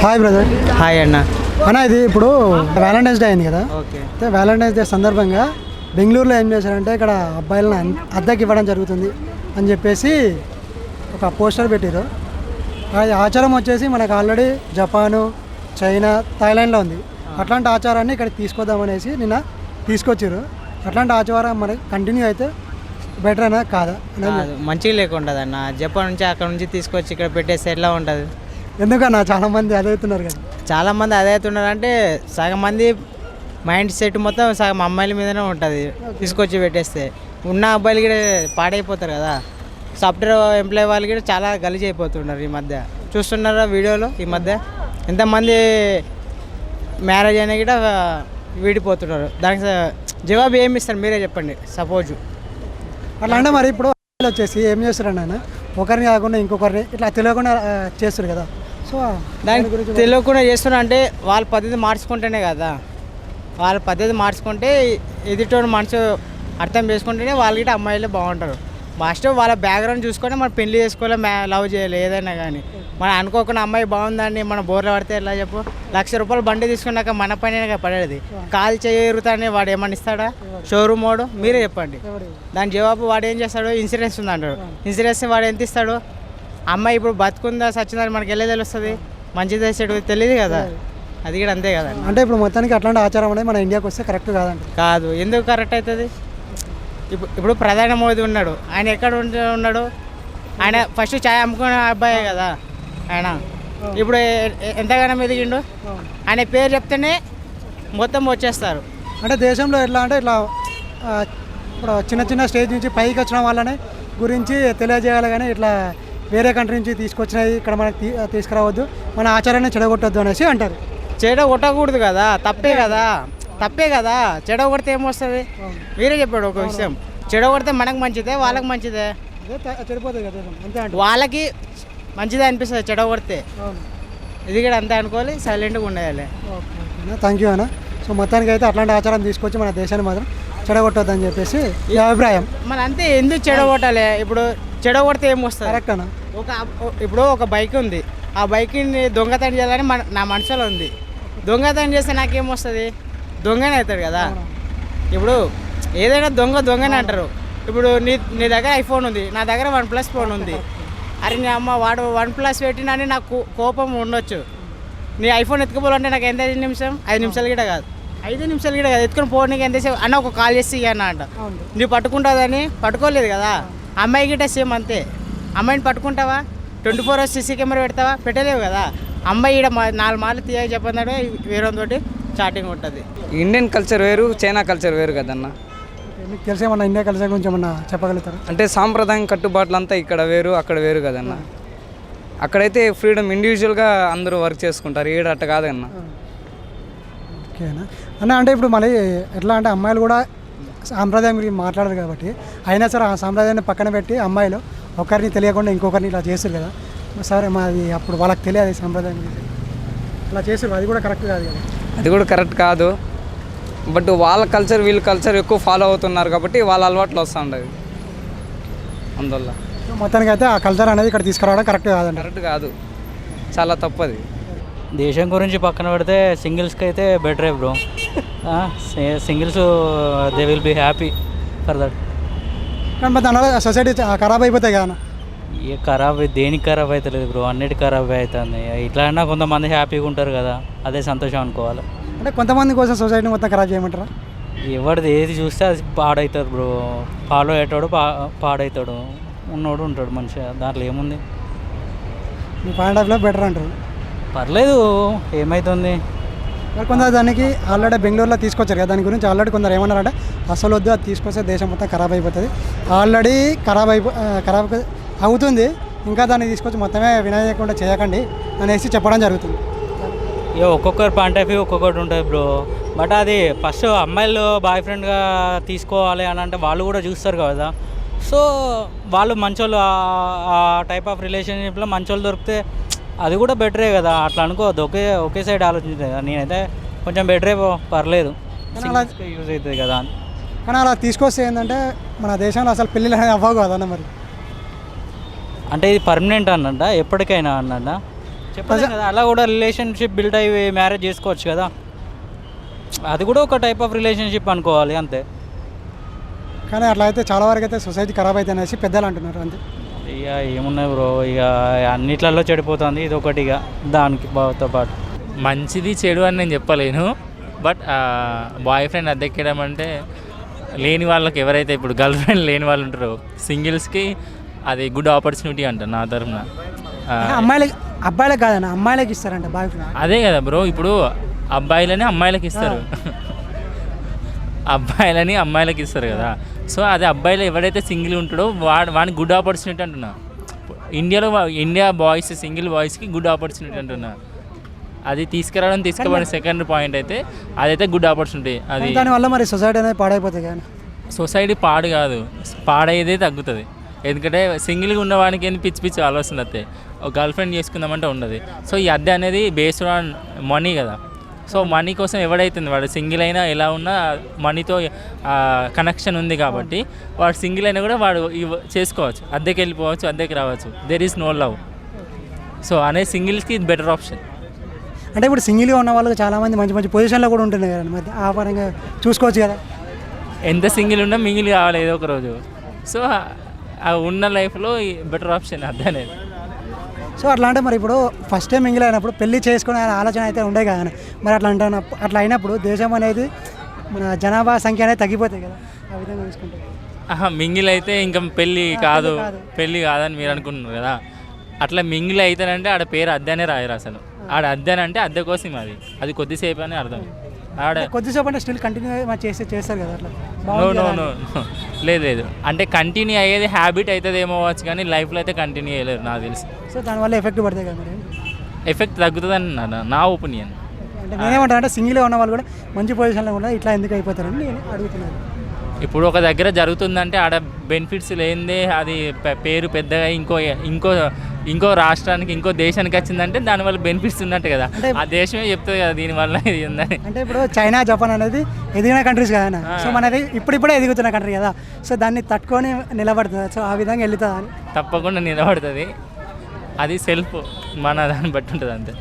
Hi brother. Hi అన్న. అన్న ఇది ఇప్పుడు వ్యాలంటైన్స్ డే అయింది కదా. ఓకే. అయితే వ్యాలంటైన్స్ డే సందర్భంగా బెంగళూరులో ఏం చేశారంటే ఇక్కడ అబ్బాయిలను అద్దెకి ఇవ్వడం జరుగుతుంది అని చెప్పేసి ఒక పోస్టర్ పెట్టారు. అది ఆచారం వచ్చేసి మనకు ఆల్రెడీ జపాను, చైనా, థాయిలాండ్లో ఉంది. అట్లాంటి ఆచారాన్ని ఇక్కడికి తీసుకొద్దామనేసి నిన్న తీసుకొచ్చారు. అట్లాంటి ఆచారం మనకి కంటిన్యూ అయితే బెటర్ అయినా కాదా? మంచిగా లేకుండా అన్న. జపాన్ నుంచి అక్కడ నుంచి తీసుకొచ్చి ఇక్కడ పెట్టేస్తే ఎట్లా ఉంటుంది? ఎందుకన్నా చాలామంది అదే అవుతున్నారు కదా. చాలామంది అదే అవుతున్నారు అంటే సగం మంది మైండ్ సెట్ మొత్తం సగం అమ్మాయిల మీదనే ఉంటుంది. తీసుకొచ్చి పెట్టేస్తే ఉన్న అబ్బాయిలు కూడా పాడైపోతారు కదా. సాఫ్ట్వేర్ ఎంప్లాయ్ వాళ్ళు కూడా చాలా గలీజ్ అయిపోతున్నారు ఈ మధ్య. చూస్తున్నారా వీడియోలో ఈ మధ్య ఎంతమంది మ్యారేజ్ అయినా కూడా వీడిపోతున్నారు. దానికి జవాబు ఏమి ఇస్తారు మీరే చెప్పండి. సపోజ్ అట్లా అంటే మరి ఇప్పుడు వచ్చేసి ఏం చేస్తారండి ఆయన ఒకరిని కాకుండా ఇంకొకరిని ఇట్లా తెలియకుండా చేస్తారు కదా. సో దానికి తెలియకుండా చేస్తున్నా అంటే వాళ్ళ పద్ధతి మార్చుకుంటేనే కదా. వాళ్ళ పద్ధతి మార్చుకుంటే ఎదుటోడు మనసు అర్థం చేసుకుంటేనే వాళ్ళకి అమ్మాయిలే బాగుంటారు. ఫస్ట్ వాళ్ళ బ్యాక్గ్రౌండ్ చూసుకొని మనం పెళ్లి చేసుకోవాలి, లవ్ చేయాలి ఏదైనా కానీ. మనం అనుకోకుండా అమ్మాయి బాగుందని మన బోర్లో పడితే ఎలా చెప్పు? ₹1,00,000 బండి తీసుకున్నాక మన పైన పడేది. కాలు చేయరుతానే వాడు ఏమన్నా ఇస్తాడా? షోరూమ్ వాడు మీరే చెప్పండి. దాని జవాబు వాడు ఏం చేస్తాడు? ఇన్సూరెన్స్ ఉంది అంటాడు. ఇన్సూరెన్స్ వాడు ఎంత ఇస్తాడు? అమ్మాయి ఇప్పుడు బతుకుందా సచ్చిందని మనకి వెళ్ళే తెలుస్తుంది. మంచిది చెడు తెలియదు కదా. అది కూడా అంతే కదా. అంటే ఇప్పుడు మొత్తానికి అట్లాంటి ఆచారం అనేది మన ఇండియాకి వస్తే కరెక్ట్ కాదండి. కాదు. ఎందుకు కరెక్ట్ అవుతుంది? ఇప్పుడు ప్రధాని మోదీ ఉన్నాడు. ఆయన ఎక్కడ ఉన్నాడు? ఆయన ఫస్ట్ ఛాయ్ అమ్ముకునే అబ్బాయే కదా ఆయన. ఇప్పుడు ఎంతగానో ఎదిగిండు. ఆయన పేరు చెప్తేనే మొత్తం వచ్చేస్తారు. అంటే దేశంలో ఎట్లా అంటే ఇట్లా ఇప్పుడు చిన్న చిన్న స్టేజ్ నుంచి పైకి వచ్చిన వాళ్ళని గురించి తెలియజేయాలి, కానీ ఇట్లా వేరే కంట్రీ నుంచి తీసుకొచ్చినవి ఇక్కడ మనకి తీసుకురావద్దు, మన ఆచారాన్ని చెడగొట్టద్దు అనేసి అంటారు. చెడగొట్టకూడదు కదా. తప్పే కదా. తప్పే కదా. చెడగొడితే ఏమొస్తుంది? మీరే చెప్పాడు ఒక విషయం. చెడగొడితే మనకు మంచిదే, వాళ్ళకి మంచిదే. చెడిపోతుంది కదా అంతే. అంటే వాళ్ళకి మంచిదే అనిపిస్తుంది చెడగొడితే. ఇది కూడా అంతే అనుకోవాలి. సైలెంట్గా ఉండేయాలి. ఓకే, థ్యాంక్ యూ అన్న. సో మొత్తానికి అయితే అట్లాంటి ఆచారం తీసుకొచ్చి మన దేశాన్ని మాత్రం చెడగొట్టొద్దని చెప్పేసి ఈ అభిప్రాయం. మన అంతే. ఎందుకు చెడగొట్టాలి? ఇప్పుడు చెడగొడితే ఏమొస్తుంది? కరెక్ట్ అన్న. ఇప్పుడు ఒక బైక్ ఉంది. ఆ బైక్ని దొంగతనం చేయాలని నా మనసులో ఉంది. దొంగతనం చేస్తే నాకేమొస్తుంది? దొంగనే అవుతాడు కదా. ఇప్పుడు ఏదైనా దొంగనే అంటారు. ఇప్పుడు నీ దగ్గర ఐఫోన్ ఉంది, నా దగ్గర OnePlus ఫోన్ ఉంది. అరే నీ అమ్మ వాడు OnePlus పెట్టినని నాకు కోపం ఉండొచ్చు. నీ ఐఫోన్ ఎత్తుకుపోవాలంటే నాకు ఎంత 5 నిమిషాలు కూడా కాదు. 5 నిమిషాలు కూడా కాదు. ఎత్తుకొని పోవడానికి ఎంతసేపు అన్న ఒక కాల్ చేసి అన్న అంట. నువ్వు పట్టుకుంటుందని పట్టుకోలేదు కదా. అమ్మాయి గిట్ట సేమ్ అంతే. అమ్మాయిని పట్టుకుంటావా? 24 hours CC కెమెరా పెడతావా? పెట్టలేవు కదా. అమ్మాయి ఇక్కడ 4 మార్లు తీయగా చెప్పండి వేరేతోటి చాటింగ్ ఉంటుంది. ఇండియన్ కల్చర్ వేరు, చైనా కల్చర్ వేరు కదన్న. మీకు తెలిసేమన్నా ఇండియా కల్చర్ గురించి ఏమన్నా చెప్పగలుగుతారా? అంటే సాంప్రదాయం కట్టుబాట్లు అంతా ఇక్కడ వేరు, అక్కడ వేరు కదన్న. అక్కడైతే ఫ్రీడమ్, ఇండివిజువల్గా అందరూ వర్క్ చేసుకుంటారు. ఏడు అట్ట కాదన్న. ఓకేనా అన్న. అంటే ఇప్పుడు మళ్ళీ ఎట్లా అంటే అమ్మాయిలు కూడా సాంప్రదాయం గురించి మాట్లాడరు కాబట్టి అయినా సరే ఆ సాంప్రదాయాన్ని పక్కన పెట్టి అమ్మాయిలు ఒకరిని తెలియకుండా ఇంకొకరిని ఇలా చేస్తారు కదా. సరే మాది అప్పుడు వాళ్ళకి తెలియదు సాంప్రదాయం గురించి ఇలా చేస్తారు. అది కూడా కరెక్ట్ కాదు కదా. అది కూడా కరెక్ట్ కాదు. బట్ వాళ్ళ కల్చర్ వీళ్ళ కల్చర్ ఎక్కువ ఫాలో అవుతున్నారు కాబట్టి వాళ్ళ అలవాట్లు వస్తుండదు. అందువల్ల మొత్తానికి అయితే ఆ కల్చర్ అనేది ఇక్కడ తీసుకురావడం కరెక్ట్ కాదండి. కరెక్ట్ కాదు, చాలా తప్పది. దేశం గురించి పక్కన పెడితే సింగిల్స్కి అయితే బెటరే bro. Singles they will be happy for that. కానీ మరి దానివల్ల సొసైటీ ఖరాబ్ అయిపోతాయి కదా. ఏ ఖరాబ్ దేనికి ఖరాబ్ అవుతలేదు బ్రో, అన్నిటి ఖరాబ్ అవుతుంది. ఇట్లా అయినా కొంతమంది హ్యాపీగా ఉంటారు కదా, అదే సంతోషం అనుకోవాలి. అంటే కొంతమంది కోసం సొసైటీ మొత్తం ఖరాబ్ చేయమంటారా? ఎవరిది ఏది చూస్తే అది పాడవుతారు బ్రో. ఫాలో అయ్యేటోడు పాడవుతాడు, ఉన్నోడు ఉంటాడు మంచిగా. దాంట్లో ఏముంది? మీ పాయింట్ ఆఫ్ వ్యూ బెటర్ అంటారు. పర్లేదు, ఏమవుతుంది. మరి కొందరు దానికి ఆల్రెడీ బెంగళూరులో తీసుకొచ్చారు కదా. దాని గురించి ఆల్రెడీ కొందరు ఏమన్నారంటే అసలు వద్దు, అది తీసుకొస్తే దేశం మొత్తం ఖరాబ్ అయిపోతుంది. ఆల్రెడీ ఖరాబ్ అవుతుంది, ఇంకా దాన్ని తీసుకొచ్చి మొత్తమే వినాయకుండా చేయకండి అనేసి చెప్పడం జరుగుతుంది. ఇక ఒక్కొక్కరు పాయింట్ ఆఫ్ వ్యూ ఒక్కొక్కటి ఉంటుంది బ్రో. బట్ అది ఫస్ట్ అమ్మాయిలు బాయ్ ఫ్రెండ్గా తీసుకోవాలి అని అంటే వాళ్ళు కూడా చూస్తారు కదా. సో వాళ్ళు మంచోళ్ళు, ఆ టైప్ ఆఫ్ రిలేషన్షిప్లో మంచోళ్ళు దొరికితే అది కూడా బెటరే కదా. అట్లా అనుకోవద్దు, ఒకే సైడ్ ఆలోచించే కదా. నేనైతే కొంచెం బెటరే, పర్లేదు, యూజ్ అవుతుంది కదా. కానీ అలా తీసుకొస్తే ఏంటంటే మన దేశంలో అసలు పెళ్ళిళ్ళు అనేది అవ్వవు కదన్న. మరి అంటే ఇది పర్మనెంట్ అన్నట్ట, ఎప్పటికైనా అన్నట్ట. చెప్పలేదు కదా, అలా కూడా రిలేషన్షిప్ బిల్డ్ అయ్యి మ్యారేజ్ చేసుకోవచ్చు కదా, అది కూడా ఒక టైప్ ఆఫ్ రిలేషన్షిప్ అనుకోవాలి అంతే. కానీ అట్లా అయితే చాలా వరకు అయితే సొసైటీ ఖరాబ్ అయితే అనేసి పెద్దలు అంటున్నారు అంతే. ఇక ఏమున్నాయి బ్రో, ఇక అన్నిట్లలో చెడిపోతుంది, ఇది ఒకటి ఇక దానికి బాగా పాటు. మంచిది చెడు అని నేను చెప్పలేను, బట్ బాయ్ ఫ్రెండ్ అద్దెక్కడం అంటే లేని వాళ్ళకి, ఎవరైతే ఇప్పుడు గర్ల్ ఫ్రెండ్ లేని వాళ్ళు ఉంటారో సింగిల్స్కి అది గుడ్ ఆపర్చునిటీ అంట నా తరఫున. అబ్బాయిలకు కాదన్న, అమ్మాయిలకి ఇస్తారంట బాయ్ ఫ్రెండ్. అదే కదా బ్రో, ఇప్పుడు అబ్బాయిలని అమ్మాయిలకి ఇస్తారు, అబ్బాయిలని అమ్మాయిలకి ఇస్తారు కదా. సో అదే అబ్బాయిలు ఎవడైతే సింగిల్ ఉంటాడో వాడికి గుడ్ ఆపర్చునిటీ అంటున్నా. ఇండియా బాయ్స్ సింగిల్ బాయ్స్కి గుడ్ ఆపర్చునిటీ అంటున్నా. అది తీసుకురావడం సెకండ్ పాయింట్ అయితే అదైతే గుడ్ ఆపర్చునిటీ. అది దానివల్ల మరి సొసైటీ అనేది పాడైపోతుంది కానీ సొసైటీ పాడు కాదు, పాడయ్యేదే తగ్గుతుంది. ఎందుకంటే సింగిల్గా ఉన్నవానికి ఏంటి పిచ్చి పిచ్చి ఆలోచనలు వస్తాయి, ఒక గర్ల్ ఫ్రెండ్ చేసుకుందామంటే ఉండదు. సో ఈ అద్దె అనేది బేస్డ్ ఆన్ మనీ కదా. సో మనీ కోసం ఎవడైతుంది వాడు సింగిల్ అయినా ఎలా ఉన్నా మనీతో కనెక్షన్ ఉంది కాబట్టి వాడు సింగిల్ అయినా కూడా వాడు చేసుకోవచ్చు, అద్దెకి వెళ్ళిపోవచ్చు, అద్దెకి రావచ్చు. There is no love. So అనే సింగిల్స్కి ఇది బెటర్ ఆప్షన్. అంటే ఇప్పుడు సింగిల్గా ఉన్న వాళ్ళకి చాలామంది మంచి మంచి పొజిషన్లో కూడా ఉంటున్నాయి కదా, మరి ఆ పరంగా చూసుకోవచ్చు కదా. ఎంత సింగిల్ ఉన్నా మింగిల్ కావాలి ఏదో ఒక రోజు. సో ఆ ఉన్న లైఫ్లో బెటర్ ఆప్షన్ అద్దె అనేది. సో అట్లా అంటే మరి ఇప్పుడు ఫస్ట్ టైం మింగిల్ అయినప్పుడు పెళ్లి చేసుకునే ఆలోచన అయితే ఉండే కదా, మరి అట్లా అయినప్పుడు దేశం అనేది మన జనాభా సంఖ్య అనేది తగ్గిపోతాయి కదా, ఆ విధంగా చూసుకుంటే. మింగిల్ అయితే ఇంకా పెళ్ళి కాదని మీరు అనుకుంటున్నారు కదా. అట్లా మింగిల్ అవుతానంటే ఆడ పేరు అద్దెనే రాయరు అసలు. ఆడ అద్దెనంటే అద్దె కోసం అది కొద్దిసేపు అని అర్థం. ఆడ కొద్దిసేపు అంటే స్టిల్ కంటిన్యూ చేస్తారు కదా అట్లా. నో లేదు, అంటే కంటిన్యూ అయ్యేది హ్యాబిట్ అవుతుంది ఏమో వచ్చు, కానీ లైఫ్లో అయితే కంటిన్యూ అయ్యలేరు నాకు తెలిసి. సో దానివల్ల ఎఫెక్ట్ పడతాయి కదా మరి. ఎఫెక్ట్ తగ్గుతుందని నా ఒపీనియన్. అంటే నేనేమంటాను అంటే సింగిల్గా ఉన్న వాళ్ళు కూడా మంచి పొజిషన్లో కూడా ఇట్లా ఎందుకు అయిపోతారని నేను అడుగుతున్నాను. ఇప్పుడు ఒక దగ్గర జరుగుతుందంటే ఆడ బెనిఫిట్స్ లేనిదే అది పేరు పెద్దగా ఇంకో రాష్ట్రానికి ఇంకో దేశానికి వచ్చిందంటే దానివల్ల బెనిఫిట్స్ ఉన్నట్టు కదా. ఆ దేశమే చెప్తుంది కదా దీనివల్ల ఇది ఉందని. అంటే ఇప్పుడు చైనా జపాన్ అనేది ఎదిగిన కంట్రీస్ కదా, సో మనది ఇప్పుడిప్పుడే ఎదుగుతున్న కంట్రీ కదా, సో దాన్ని తట్టుకొని నిలబడుతుంది. సో ఆ విధంగా వెళ్తుందా అని? తప్పకుండా నిలబడుతుంది, అది సెల్ఫ్ మన దాన్ని బట్టి ఉంటుంది అంతే.